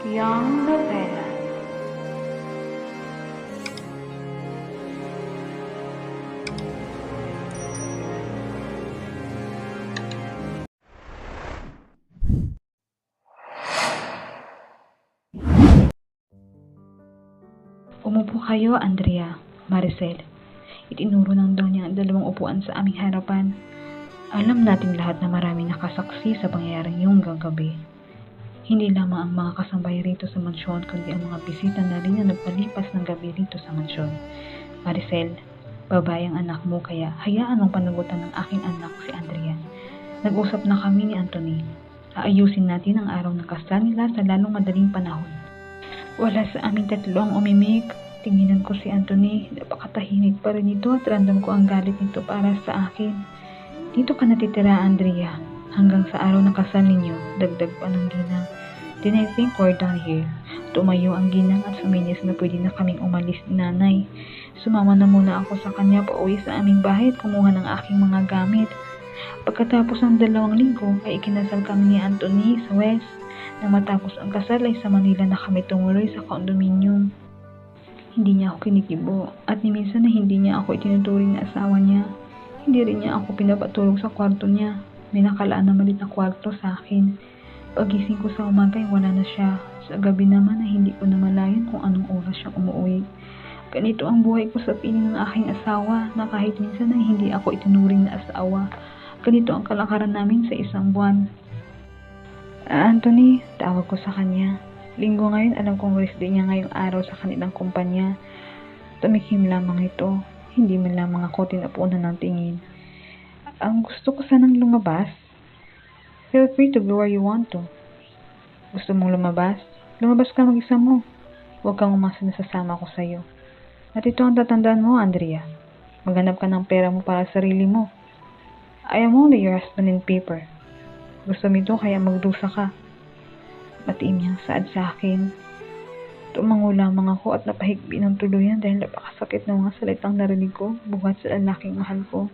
Young Novela. Umupo kayo, Andrea, Maricel. Itinuro ng daw niya ang dalawang upuan sa aming harapan. Alam nating lahat na maraming nakasaksi sa pangyayaring yung gagabi. Hindi lamang ang mga kasambay rito sa mansyon, kundi ang mga bisita na rin na nagpalipas ng gabi rito sa mansyon. Maricel, babae ang anak mo, kaya hayaan mong panagutan ng aking anak si Andrea. Nag-usap na kami ni Anthony. Aayusin natin ang araw ng kasal nila sa lalong madaling panahon. Wala sa aming tatlo ang umimik. Tinginan ko si Anthony. Napakatahimik pa rin ito at ramdam ko ang galit nito para sa akin. Dito ka natitira, Andrea. Hanggang sa araw ng kasal ninyo, dagdag pa ng ginang. Then I think we're done here. Tumayo ang ginang at suminyas na pwede na kaming umalis ni nanay. Sumama na muna ako sa kanya pauwi sa aming bahay at kumuha ng aking mga gamit. Pagkatapos ng 2 linggo ay ikinasal kami ni Anthony sa West. Nang matapos ang kasal ay sa Manila na kami tumuloy sa condominium. Hindi niya ako kinikibo at ni minsan na hindi niya ako itinuturing na asawa niya. Hindi rin niya ako pinapatulog sa kwarto niya. May nakalaan na maliit na kwarto sa akin. Pagising ko sa umaga ay wala na siya. Sa gabi naman ay hindi ko namalayan kung anong oras siya umuwi. Ganito ang buhay ko sa piling ng aking asawa na kahit minsan ay hindi ako itinuring na asawa. Ganito ang kalakaran namin sa isang buwan. Anthony, tawag ko sa kanya. Linggo ngayon, alam kong rest day niya ngayong araw sa kanilang kumpanya. Tumikim lamang ito. Hindi man lamang ako tinapunan ng tingin. Ang gusto ko sanang lumabas. Feel free to go where you want to. Gusto mong lumabas? Lumabas ka mag-isa mo. Huwag kang umasa na sasama ko sa'yo. At ito ang tatandaan mo, Andrea. Maghanap ka ng pera mo para sa sarili mo. I am only your husband in paper. Gusto mo ito kaya magdusa ka. Matiim niyang saad sa akin. Tumango lamang ako at napahigbi ng tuluyan dahil napakasakit ng mga salitang narinig ko buhat sa lalaking mahal ko.